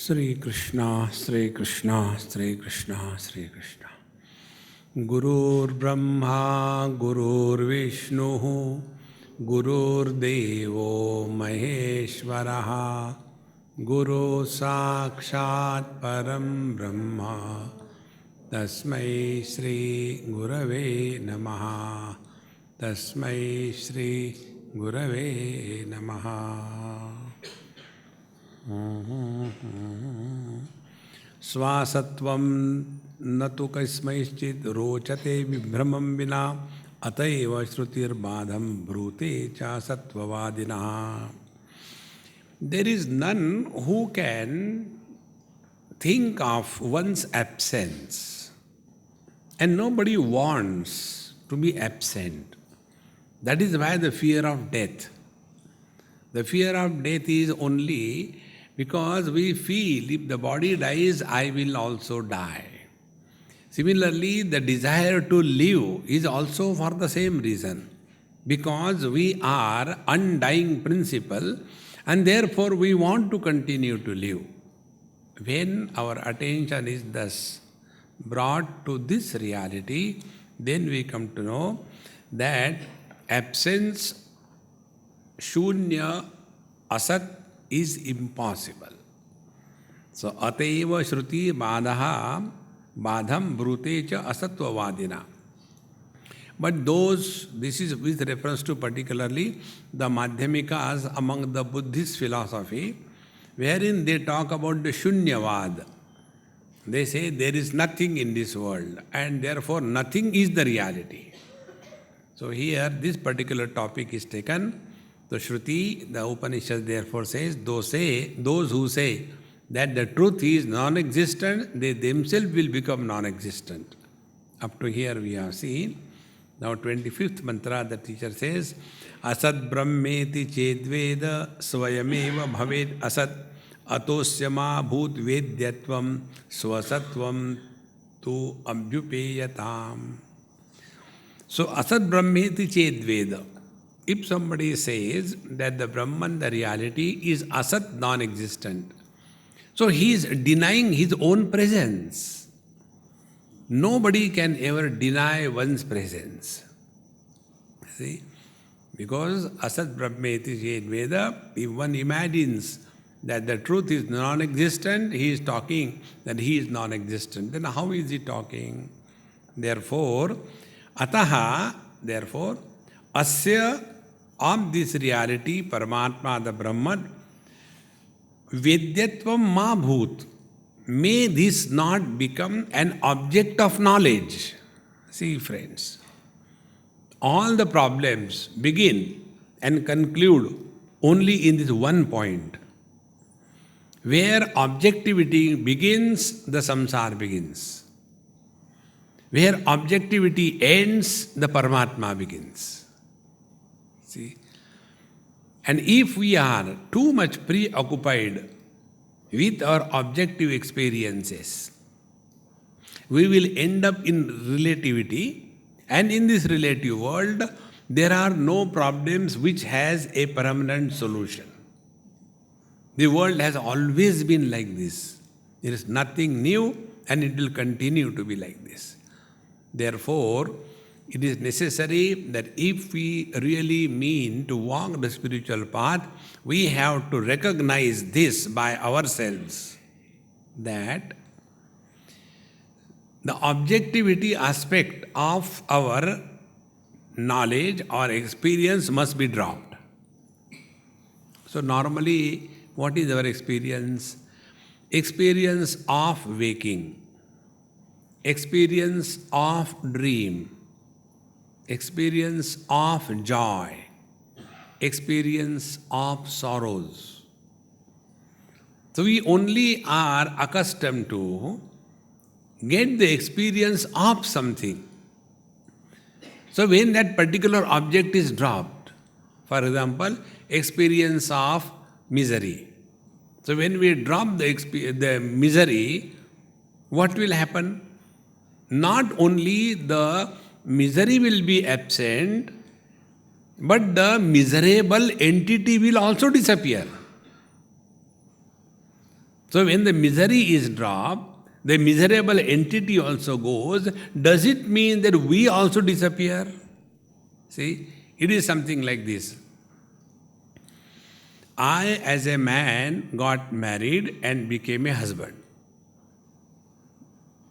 Sri Krishna, Sri Krishna, Sri Krishna, Sri Krishna. Gurur Brahma, Gurur Vishnu, Gurur Devo Maheshwaraha, Guru Sakshat Param Brahma, Tasmai Shri Gurave Namaha, Tasmai Shri Gurave Namaha. Swasatvam natu kasmaischid rochate vibhramam vina ataiva shrutir badham brute cha satvavadina. There is none who can think of one's absence, and nobody wants to be absent. That is why the fear of death. The fear of death is only because we feel if the body dies, I will also die. Similarly, the desire to live is also for the same reason. Because we are undying principle and therefore we want to continue to live. When our attention is thus brought to this reality, then we come to know that absence, shunya, asat is impossible. So, ataiva shruti badaha badham brute cha asatvavadina. But this is with reference to particularly the Madhyamikas among the Buddhist philosophy, wherein they talk about the shunyavad. They say there is nothing in this world and therefore nothing is the reality. So here this particular topic is taken. The Shruti, the Upanishad therefore says, those who say that the truth is non-existent, they themselves will become non-existent. Up to here we have seen. Now 25th mantra, the teacher says, Asad brahmeti chedveda swayameva bhaved asat atosyama bhut vedyatvam swasatvam tu abhyupeyatam. So asad brahmeti chedveda. If somebody says that the Brahman, the reality, is asat, non-existent, so he is denying his own presence. Nobody can ever deny one's presence. See? Because asat brahmeti chedveda, if one imagines that the truth is non-existent, he is talking that he is non-existent. Then how is he talking? Therefore, asya, of this reality, Paramatma, the Brahman, Vedyatvam ma bhut. May this not become an object of knowledge. See, friends, all the problems begin and conclude only in this one point. Where objectivity begins, the samsara begins. Where objectivity ends, the Paramatma begins. See? And if we are too much preoccupied with our objective experiences, we will end up in relativity, and in this relative world, there are no problems which has a permanent solution. The world has always been like this. There is nothing new and it will continue to be like this. Therefore, it is necessary that if we really mean to walk the spiritual path, we have to recognize this by ourselves, that the objectivity aspect of our knowledge or experience must be dropped. So normally, what is our experience? Experience of waking, experience of dream, experience of joy, experience of sorrows. So we only are accustomed to get the experience of something. So when that particular object is dropped, for example, experience of misery. So when we drop the misery, what will happen? Not only the misery will be absent, but the miserable entity will also disappear. So when the misery is dropped, the miserable entity also goes. Does it mean that we also disappear? See, it is something like this. I, as a man, got married and became a husband.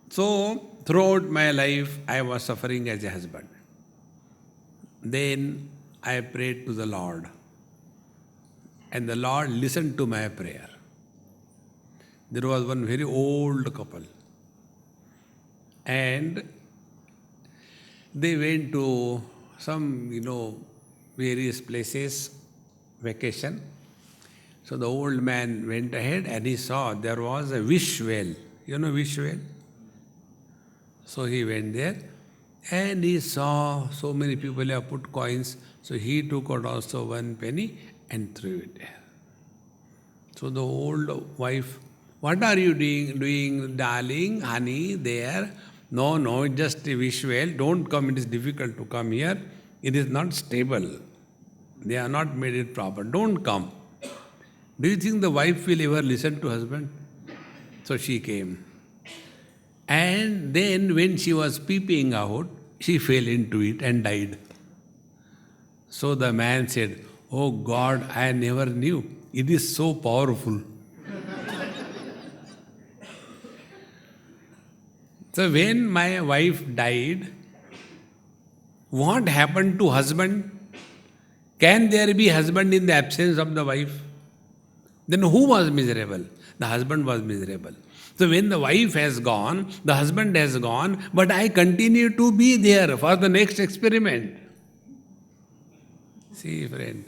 So, throughout my life, I was suffering as a husband. Then I prayed to the Lord, and the Lord listened to my prayer. There was one very old couple, and they went to some, various places, vacation. So the old man went ahead and he saw there was a wish well. You know wish well? So he went there and he saw so many people have put coins. So he took out also 1 penny and threw it there. So the old wife, what are you doing, darling, honey, there? No, just a wish well. Don't come, it is difficult to come here. It is not stable. They are not made it proper. Don't come. Do you think the wife will ever listen to husband? So she came. And then when she was peeping out, she fell into it and died. So the man said, "Oh God, I never knew. It is so powerful." So when my wife died, what happened to husband? Can there be husband in the absence of the wife? Then who was miserable? The husband was miserable. So when the wife has gone, the husband has gone, but I continue to be there for the next experiment. See, friend.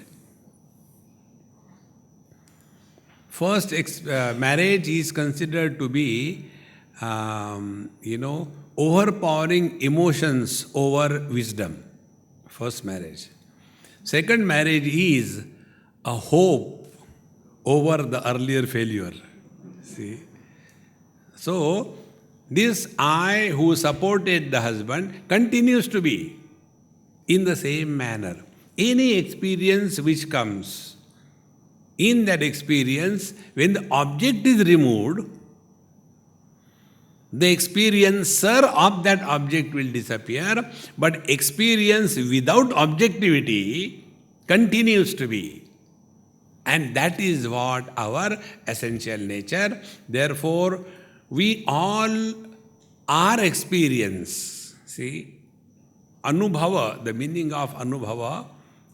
First, marriage is considered to be, overpowering emotions over wisdom. First marriage. Second marriage is a hope over the earlier failure. See? So, this I who supported the husband continues to be in the same manner. Any experience which comes, in that experience, when the object is removed, the experiencer of that object will disappear, but experience without objectivity continues to be. And that is what our essential nature. Therefore, we all are experience. See, Anubhava, the meaning of Anubhava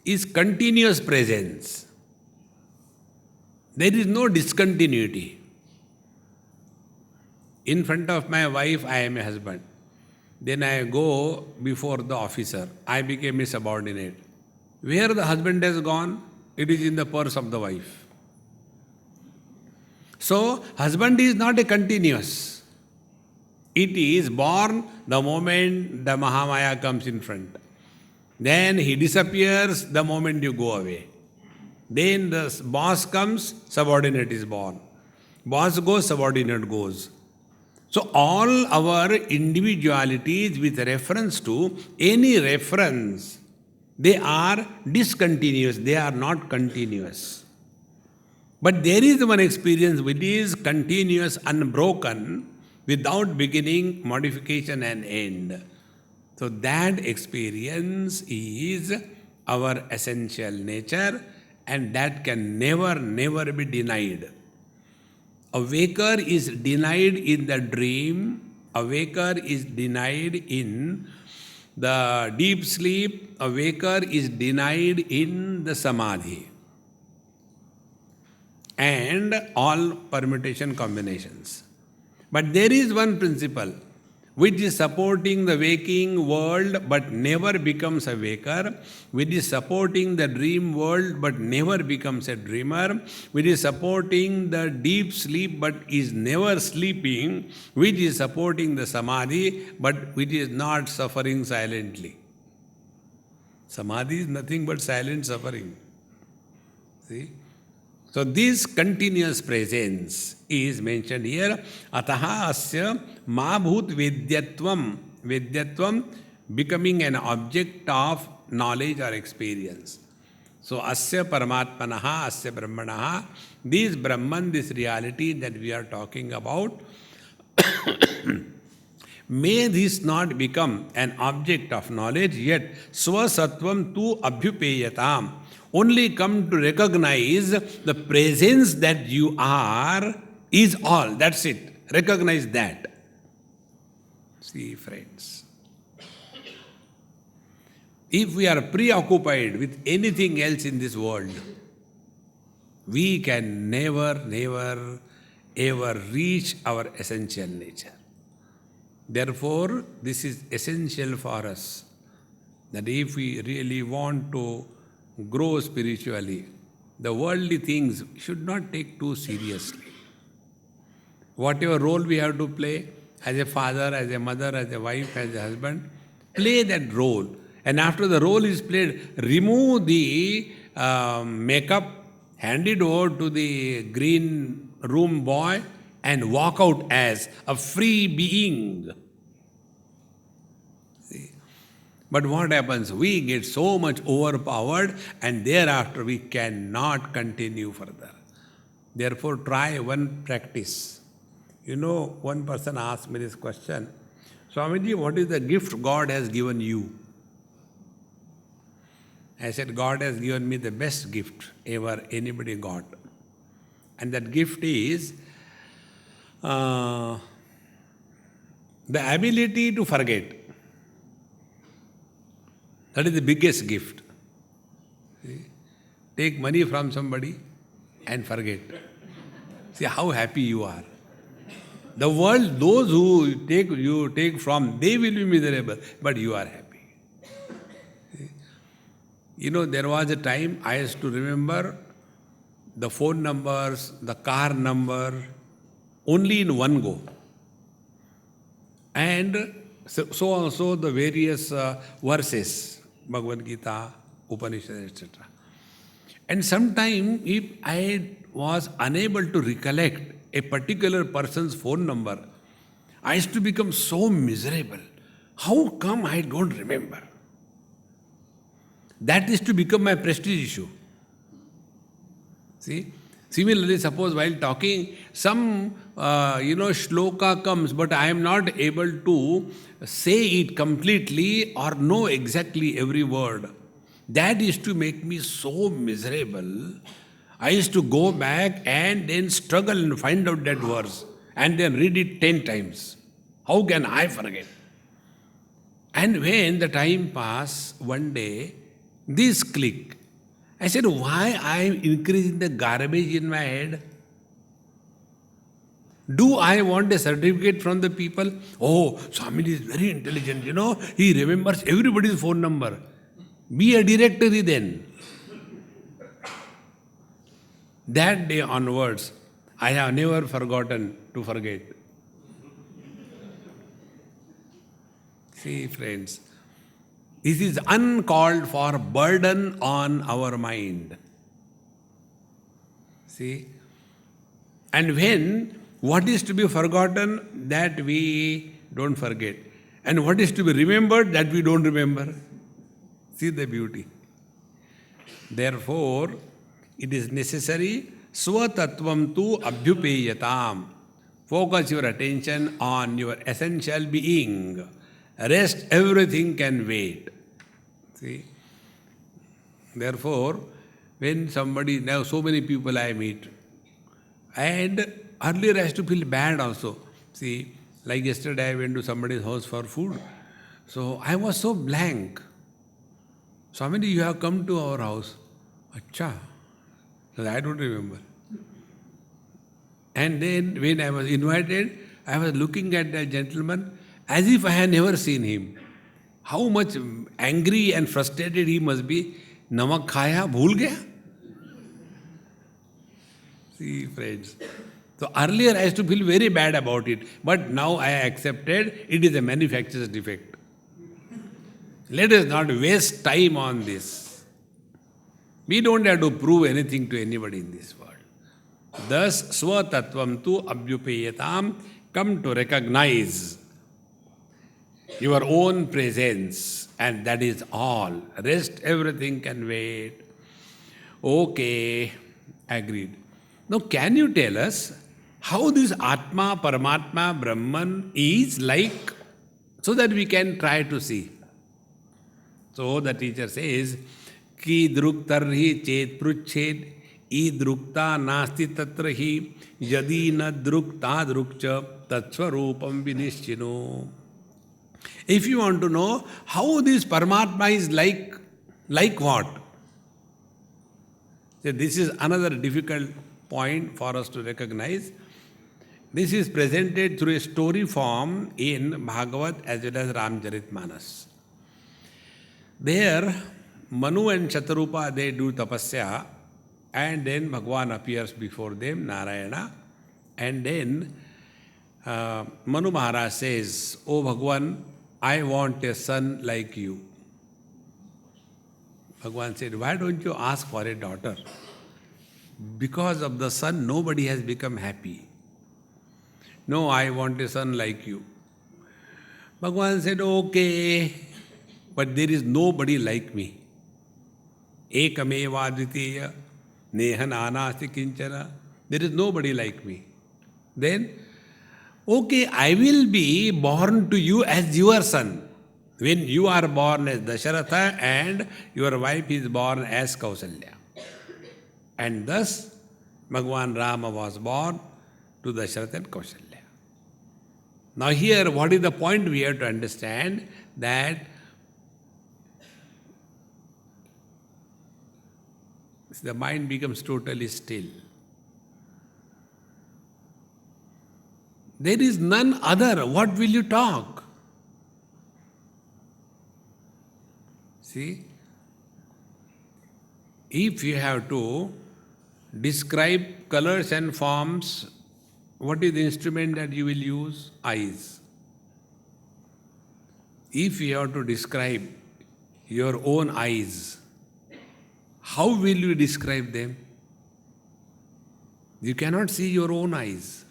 is continuous presence. There is no discontinuity. In front of my wife, I am a husband. Then I go before the officer. I became a subordinate. Where the husband has gone, it is in the purse of the wife. So, husband is not a continuous. It is born the moment the Mahamaya comes in front. Then he disappears the moment you go away. Then the boss comes, subordinate is born. Boss goes, subordinate goes. So all our individualities with reference to any reference, they are discontinuous, they are not continuous. But there is one experience which is continuous, unbroken, without beginning, modification and end. So that experience is our essential nature, and that can never be denied. A waker is denied in the dream, a waker is denied in the deep sleep, a waker is denied in the samadhi, and all permutation combinations. But there is one principle which is supporting the waking world but never becomes a waker, which is supporting the dream world but never becomes a dreamer, which is supporting the deep sleep but is never sleeping, which is supporting the samadhi but which is not suffering silently. Samadhi is nothing but silent suffering. See? So this continuous presence is mentioned here. Ataha asya ma bhut vedyatvam. Vedyatvam, becoming an object of knowledge or experience. So, asya paramatmanaha, asya brahmanaha, this Brahman, this reality that we are talking about, may this not become an object of knowledge, yet swasattvam tu abhyupeyatam. Only come to recognize the presence that you are is all. That's it. Recognize that. See, friends. If we are preoccupied with anything else in this world, we can never, ever reach our essential nature. Therefore, this is essential for us, that if we really want to grow spiritually, the worldly things should not take too seriously. Whatever role we have to play, as a father, as a mother, as a wife, as a husband, play that role. And after the role is played, remove the makeup, hand it over to the green room boy, and walk out as a free being. See? But what happens? We get so much overpowered, and thereafter we cannot continue further. Therefore, try one practice. You know, one person asked me this question, Swamiji, what is the gift God has given you? I said, God has given me the best gift ever anybody got. And that gift is the ability to forget. That is the biggest gift. See? Take money from somebody and forget. See how happy you are. The world, those who you take from, they will be miserable, but you are happy. You know, there was a time I used to remember the phone numbers, the car number, only in one go. And so also the various verses, Bhagavad Gita, Upanishad, etc. And sometime if I was unable to recollect a particular person's phone number, I used to become so miserable. How come I don't remember? That is to become my prestige issue. See? Similarly, suppose while talking, some, shloka comes, but I am not able to say it completely or know exactly every word. That is to make me so miserable. I used to go back and then struggle and find out that verse and then read it 10 times. How can I forget? And when the time passed, one day, this click. I said, why I am increasing the garbage in my head? Do I want a certificate from the people? Oh, Swami is very intelligent, he remembers everybody's phone number. Be a directory then. That day onwards, I have never forgotten to forget. See, friends, this is uncalled for burden on our mind. See? And when what is to be forgotten, that we don't forget. And what is to be remembered, that we don't remember. See the beauty. Therefore, it is necessary, swatattvam tu abhyupeyatam. Focus your attention on your essential being. Rest, everything can wait. See? Therefore, when somebody, now so many people I meet, and earlier I used to feel bad also. See, like yesterday I went to somebody's house for food. So I was so blank. Swamiji, you have come to our house. Acha. I don't remember. And then when I was invited, I was looking at that gentleman as if I had never seen him. How much angry and frustrated he must be. Namak khaya, bhool gaya? See, friends. So earlier I used to feel very bad about it, but now I accepted it is a manufacturer's defect. Let us not waste time on this. We don't have to prove anything to anybody in this world. Thus, swatattvam tu abhyupeyatam, come to recognize your own presence, and that is all. Rest, everything can wait. Okay, agreed. Now, can you tell us how this Atma, Paramatma, Brahman is like, so that we can try to see? So the teacher says, Ki druktarhi chet pruchet, I drukta nasti tatrahi, yadi na drukta drukcha, tatsvarupam vinishchino. If you want to know how this Paramatma is like what? So this is another difficult point for us to recognize. This is presented through a story form in Bhagavad as well as Ramcharitmanas. There, Manu and Shatarupa, they do tapasya, and then Bhagwan appears before them, Narayana, and then Manu Maharaj says, "Oh Bhagwan, I want a son like you." Bhagwan said, "Why don't you ask for a daughter? Because of the son, nobody has become happy. No, I want a son like you." Bhagwan said, "Okay, but there is nobody like me. Ekameva dvitiya, neha nanasti kinchana. There is nobody like me. Then, okay, I will be born to you as your son. When you are born as Dasharatha and your wife is born as Kausalya." And thus, Bhagwan Rama was born to Dasharatha and Kausalya. Now here, what is the point we have to understand? That the mind becomes totally still. There is none other. What will you talk? See, if you have to describe colors and forms, what is the instrument that you will use? Eyes. If you have to describe your own eyes, how will you describe them? You cannot see your own eyes.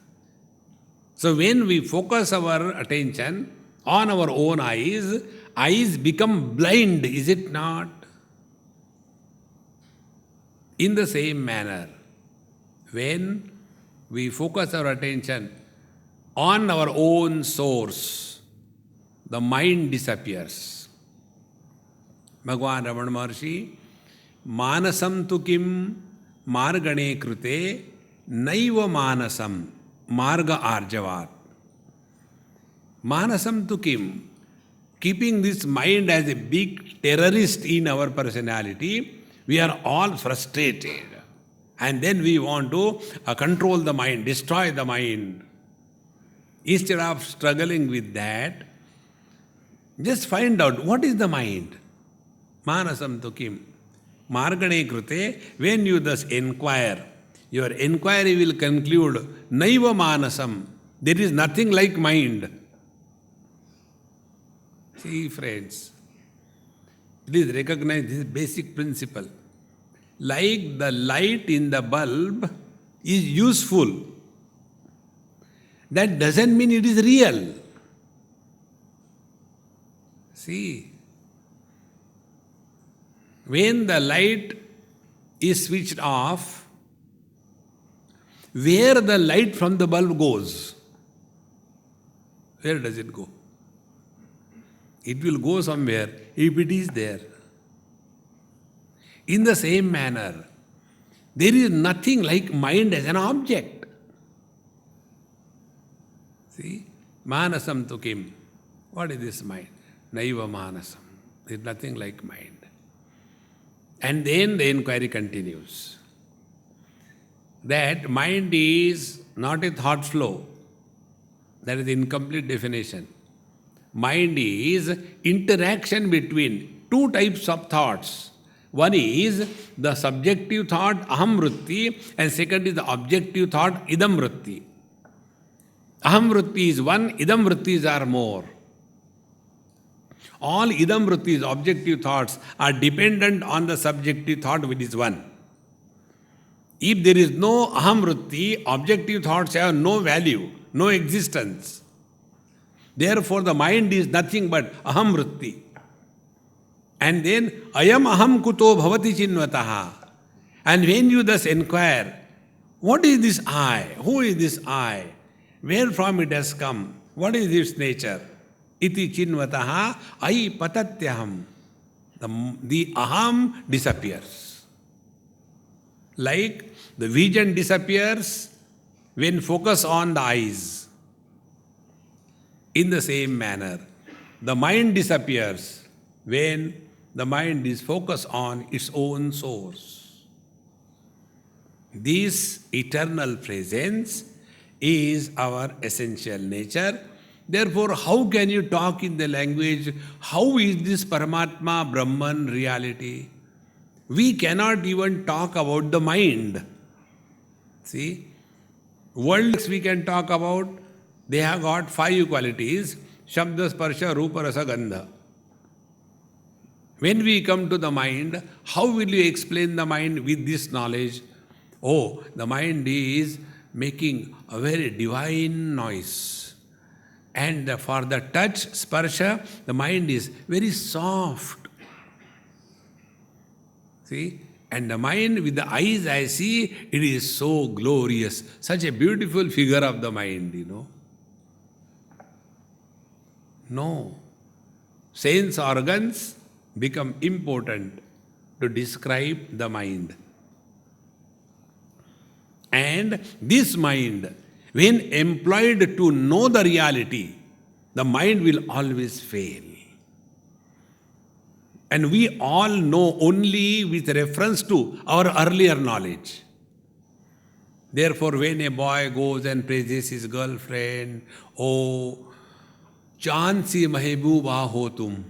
So when we focus our attention on our own eyes become blind, is it not? In the same manner, when we focus our attention on our own source, the mind disappears. Bhagwan Ramana Maharshi, Manasam tu kim margane krute naiva manasam marga arjavat. Manasam tu kim, keeping this mind as a big terrorist in our personality, we are all frustrated. And then we want to control the mind, destroy the mind. Instead of struggling with that, just find out what is the mind. Manasam tu kim. Margane krute, when you thus inquire, your inquiry will conclude, naiva manasam, there is nothing like mind. See, friends, please recognize this basic principle. Like the light in the bulb is useful, that doesn't mean it is real. See, when the light is switched off, where the light from the bulb goes? Where does it go? It will go somewhere if it is there. In the same manner, there is nothing like mind as an object. See? Manasam tu kim. What is this mind? Naiva manasam. There is nothing like mind. And then the inquiry continues. That mind is not a thought flow. That is the incomplete definition. Mind is interaction between two types of thoughts. One is the subjective thought, aham vritti, and second is the objective thought, idam vritti. Aham vritti is one, idam vrittis are more. All idam vrittis, objective thoughts, are dependent on the subjective thought, which is one. If there is no aham vritti, objective thoughts have no value, no existence. Therefore, the mind is nothing but aham vritti. And then, ayam aham kuto bhavati chinvataha. And when you thus inquire, what is this I? Who is this I? Where from it has come? What is its nature? Iti chinvataha ai patatyaham. The aham disappears. Like the vision disappears when focus on the eyes. In the same manner, the mind disappears when the mind is focused on its own source. This eternal presence is our essential nature. Therefore, how can you talk in the language, how is this Paramatma, Brahman, reality? We cannot even talk about the mind. See, worlds we can talk about, they have got 5 qualities, Shabda, Sparsha, Rupa, Rasa, Gandha. When we come to the mind, how will you explain the mind with this knowledge? Oh, the mind is making a very divine noise. And for the touch, sparsha, the mind is very soft. See? And the mind with the eyes I see, it is so glorious. Such a beautiful figure of the mind, you know. No. Sense organs become important to describe the mind. And this mind, when employed to know the reality, the mind will always fail. And we all know only with reference to our earlier knowledge. Therefore, when a boy goes and praises his girlfriend, oh, chansi mahbuba ho tum.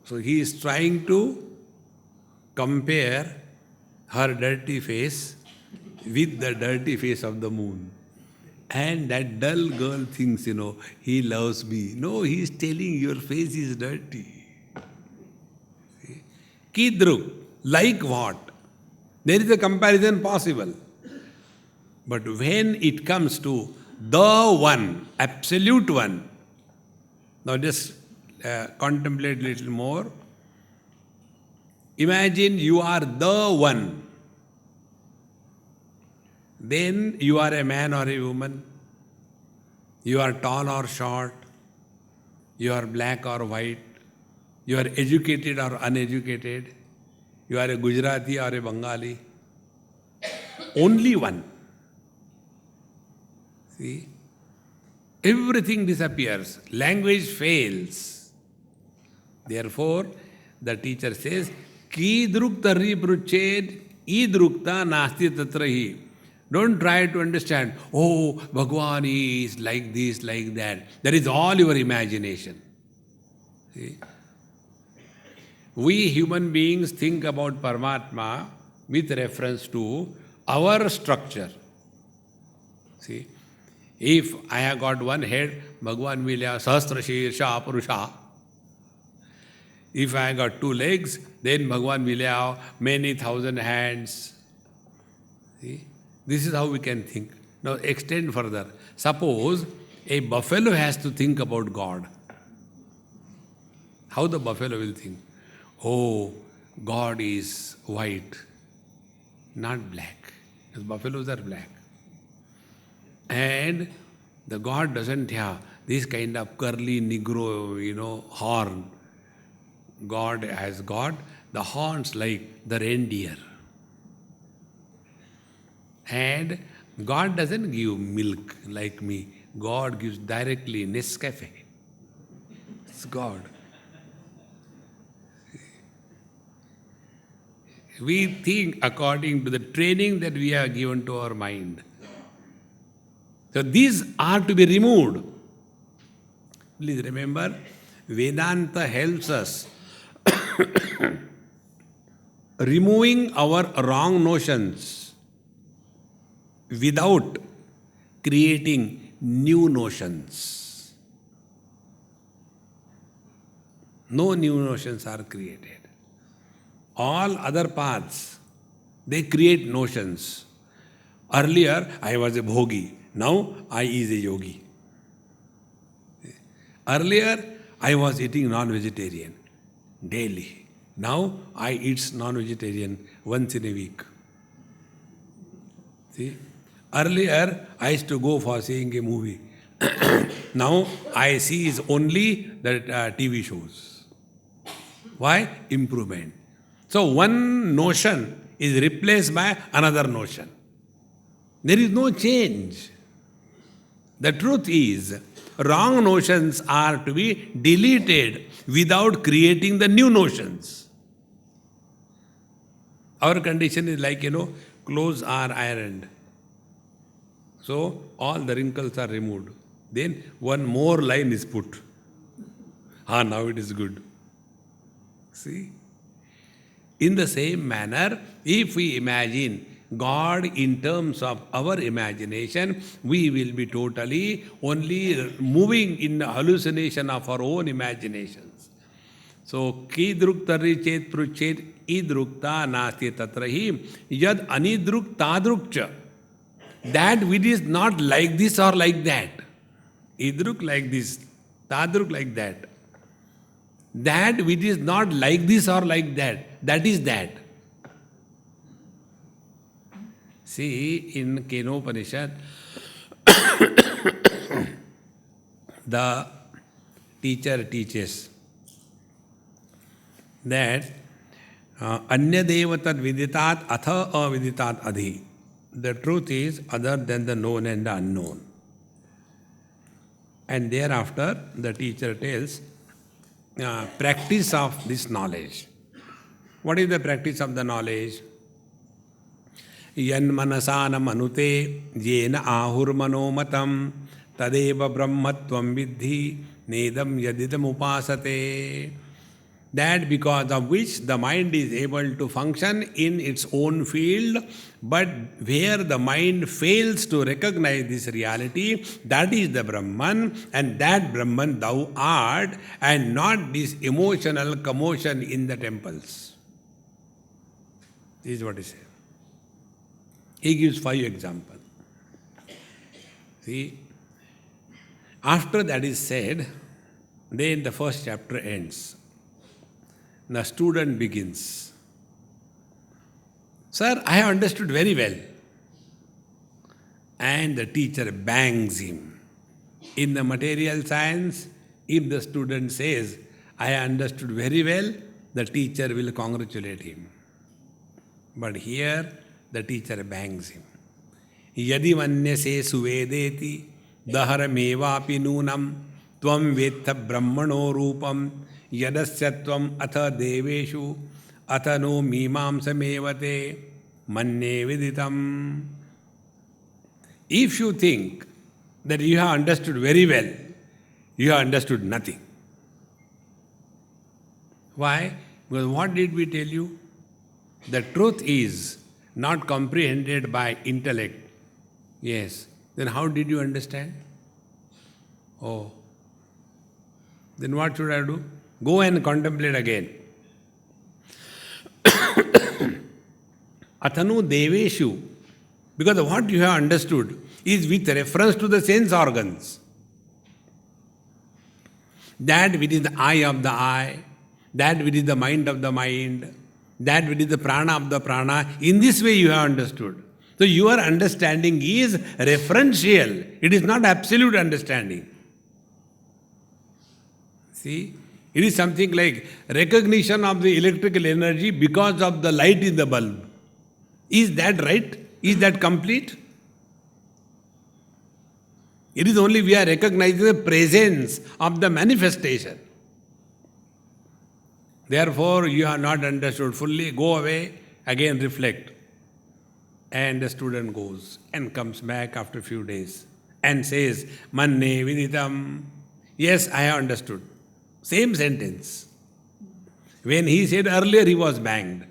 So he is trying to compare her dirty face with the dirty face of the moon. And that dull girl thinks, you know, he loves me. No, he is telling your face is dirty. Kidruk, like what? There is a comparison possible. But when it comes to the one, absolute one, now just contemplate a little more. Imagine you are the one. Then you are a man or a woman. You are tall or short. You are black or white. You are educated or uneducated. You are a Gujarati or a Bengali. Only one. See? Everything disappears. Language fails. Therefore, the teacher says, Kidrukta ripruched, idrukta nasti tatrahi. Don't try to understand, oh, Bhagwan is like this, like that. That is all your imagination. See? We human beings think about Paramatma with reference to our structure. See, if I have got one head, Bhagwan will have Sahasra Shirsha Purusha. If I have got 2 legs, then Bhagwan will have many thousand hands. See? This is how we can think. Now extend further. Suppose a buffalo has to think about God. How the buffalo will think? Oh, God is white, not black. Because buffaloes are black. And the God doesn't have this kind of curly Negro, horn. God has got the horns like the reindeer. And God doesn't give milk like me. God gives directly Nescafe. It's God. We think according to the training that we have given to our mind. So these are to be removed. Please remember, Vedanta helps us removing our wrong notions without creating new notions. No new notions are created. All other paths, they create notions. Earlier, I was a bhogi. Now, I is a yogi. Earlier, I was eating non-vegetarian daily. Now I eat non-vegetarian once in a week. See? Earlier, I used to go for seeing a movie. Now I see is only the TV shows. Why? Improvement. So one notion is replaced by another notion. There is no change. The truth is, wrong notions are to be deleted without creating the new notions. Our condition is like, clothes are ironed. So all the wrinkles are removed. Then one more line is put. Now it is good. See? In the same manner, if we imagine God in terms of our imagination, we will be totally only moving in the hallucination of our own imaginations. So, kidruktari chet pruchet idrukta nasti tatrahi yad anidruk tadrukcha. That which is not like this or like that. Idruk like this, tadruk like that. That which is not like this or like that, that is that. See, in Kenopanishad, the teacher teaches that Anyadeva tad viditat atha aviditat adhi. The truth is other than the known and the unknown. And thereafter, the teacher tells practice of this knowledge. What is the practice of the knowledge? Yan manasana manute jena ahur manomatam tadeva brahmatvam vidhi nedam yadidam upasate. That because of which the mind is able to function in its own field, but where the mind fails to recognize this reality, that is the Brahman, and that Brahman thou art, and not this emotional commotion in the temples. This is what he says. He gives 5 examples. See, after that is said, then the first chapter ends. The student begins. Sir, I have understood very well. And the teacher bangs him. In the material science, if the student says, I understood very well, the teacher will congratulate him. But here, the teacher bangs him. Yadi vanyase suvedeti dahara mevapi nunam tvam vetha brahmano rupam yadasyatvam atha deveshu atha no mimamsamevate manne viditam. If you think that you have understood very well, you have understood nothing. Why? Because what did we tell you? The truth is not comprehended by intellect. Yes. Then how did you understand? Oh. Then what should I do? Go and contemplate again. Athanu deveshu. Because what you have understood is with reference to the sense organs. That which is the eye of the eye, that which is the mind of the mind, that which is the prana of the prana. In this way you have understood. So your understanding is referential. It is not absolute understanding. See? It is something like recognition of the electrical energy because of the light in the bulb. Is that right? Is that complete? It is only we are recognizing the presence of the manifestation. Therefore, you have not understood fully. Go away, again reflect. And the student goes and comes back after a few days and says, Manne viditam. Yes, I have understood. Same sentence. When he said earlier, he was banged.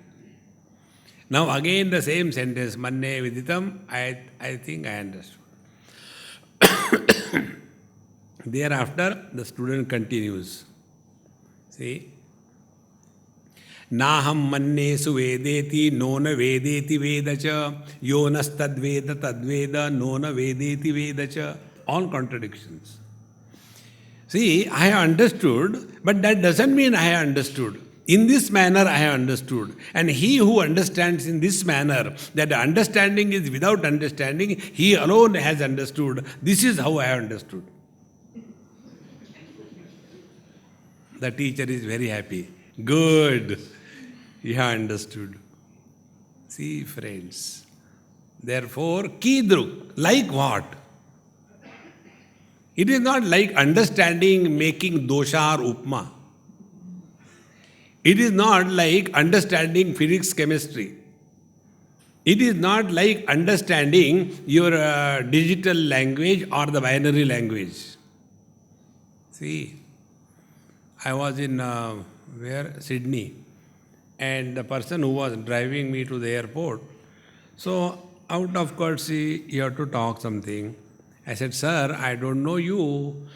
Now again the same sentence, Manne viditam, I think I understood. Thereafter, the student continues. See? Naham mannesu vedeti nona vedeti vedacha yonastadveda tadveda nona vedeti vedacha. All contradictions. See, I have understood, but that doesn't mean I have understood. In this manner I have understood. And he who understands in this manner, that understanding is without understanding, he alone has understood. This is how I have understood. The teacher is very happy. Good. You have understood. See, friends. Therefore, kidruk, like what? It is not like understanding making dosha or upma. It is not like understanding physics, chemistry. It is not like understanding your digital language or the binary language. See, I was in Sydney, and the person who was driving me to the airport, so out of courtesy, you have to talk something. I said, sir, I don't know you,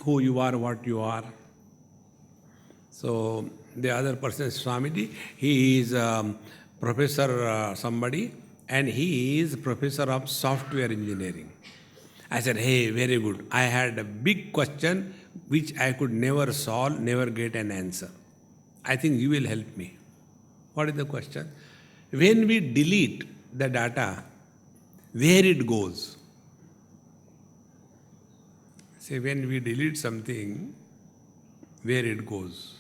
who you are, what you are. So the other person is Swami, he is professor somebody, and he is professor of software engineering. I said, hey, very good. I had a big question which I could never solve, never get an answer. I think you will help me. What is the question? When we delete the data, where it goes? Say, when we delete something, where it goes?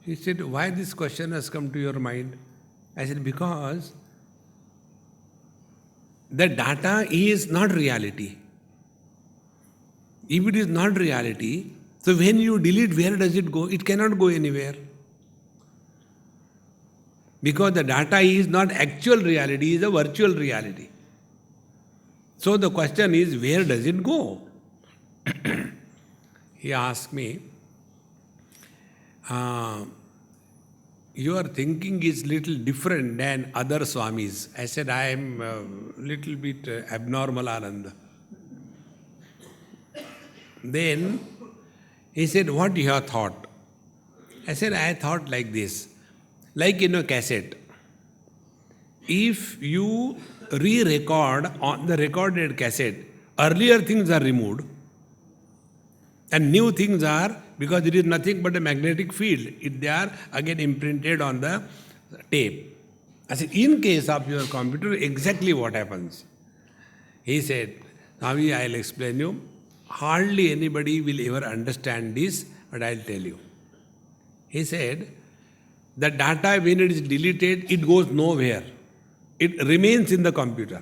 He said, why this question has come to your mind? I said, because the data is not reality. If it is not reality, so when you delete, where does it go? It cannot go anywhere. Because the data is not actual reality, it is a virtual reality. So the question is, where does it go? He asked me, your thinking is little different than other Swamis. I said, I am a little bit abnormal, Ananda. Then he said, what you have thought? I said, I thought like this. Like in a cassette. If you re-record on the recorded cassette, earlier things are removed and new things are, because it is nothing but a magnetic field, they are again imprinted on the tape. I said, in case of your computer, exactly what happens? He said, Swami, I will explain you. Hardly anybody will ever understand this, but I will tell you. He said, the data, when it is deleted, it goes nowhere. It remains in the computer.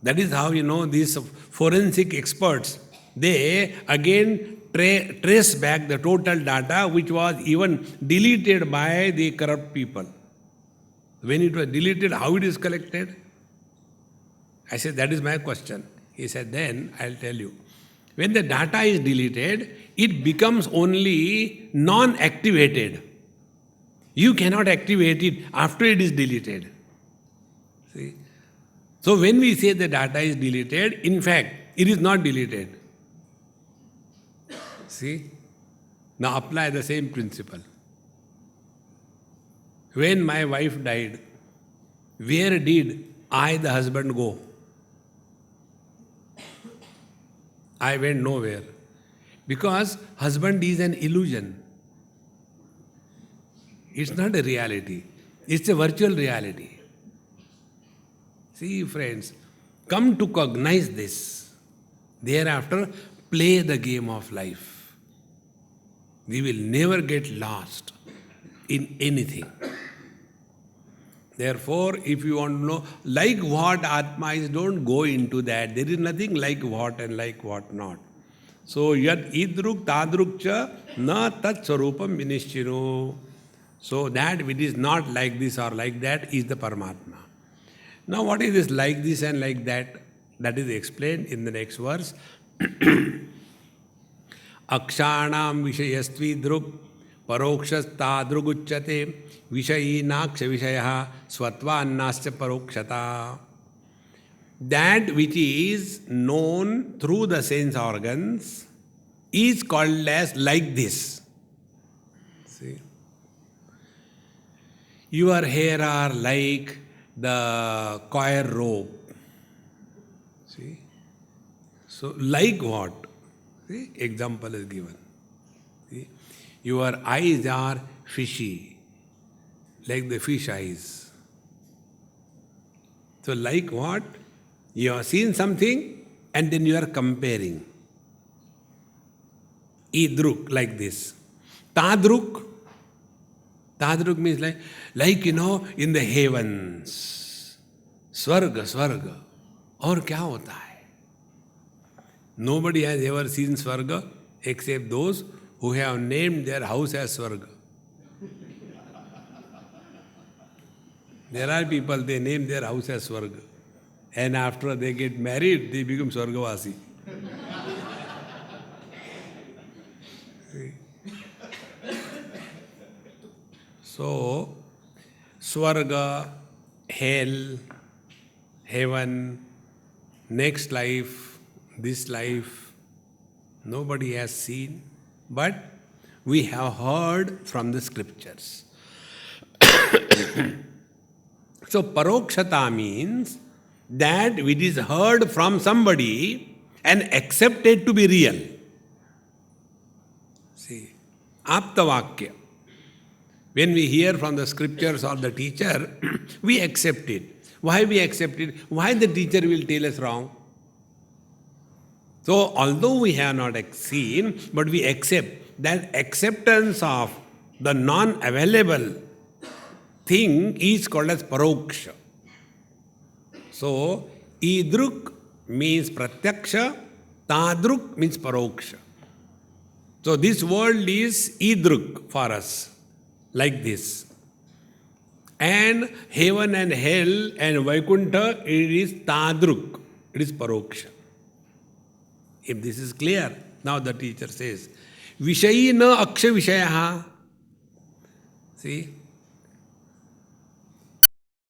That is how, these forensic experts, they again trace back the total data which was even deleted by the corrupt people. When it was deleted, how it is collected? I said, that is my question. He said, then I'll tell you. When the data is deleted, it becomes only non-activated. You cannot activate it after it is deleted. See? So when we say the data is deleted, in fact, it is not deleted. See? Now apply the same principle. When my wife died, where did I, the husband, go? I went nowhere. Because husband is an illusion. It's not a reality. It's a virtual reality. See, friends, come to cognize this. Thereafter, play the game of life. We will never get lost in anything. Therefore, if you want to know, like what Atma is, don't go into that. There is nothing like what and like what not. So, yad idruk tadruk cha na tat sarupam vinishchino. So, that which is not like this or like that is the Paramatma. Now, what is this like this and like that? That is explained in the next verse. Akshanam vishayastvi druk parokshas tadrugucchate vishayinaksha vishayaha svatvanasya parokshata. That which is known through the sense organs is called as like this. See? Your hair are like the choir robe. See? So, like what? See? Example is given. Your eyes are fishy, like the fish eyes. So like what? You have seen something and then you are comparing. Idruk, like this. Tadruk. Tadruk means like in the heavens. Swarga, Swarga. और क्या होता है? Nobody has ever seen Swarga except those who have named their house as Swarga. There are people, they name their house as Swarga. And after they get married, they become Swargavasi. So, Swarga, hell, heaven, next life, this life, nobody has seen, but we have heard from the scriptures. So, parokshata means that it is heard from somebody and accepted to be real. See, aptavakya. When we hear from the scriptures or the teacher, we accept it. Why we accept it? Why the teacher will tell us wrong? So, although we have not seen, but we accept. That acceptance of the non-available thing is called as paroksha. So, idruk means pratyaksha, tadruk means paroksha. So, this world is idruk for us, like this. And heaven and hell and Vaikuntha, it is tadruk, it is paroksha. If this is clear, now the teacher says, Vishayi na aksha vishayaha. See?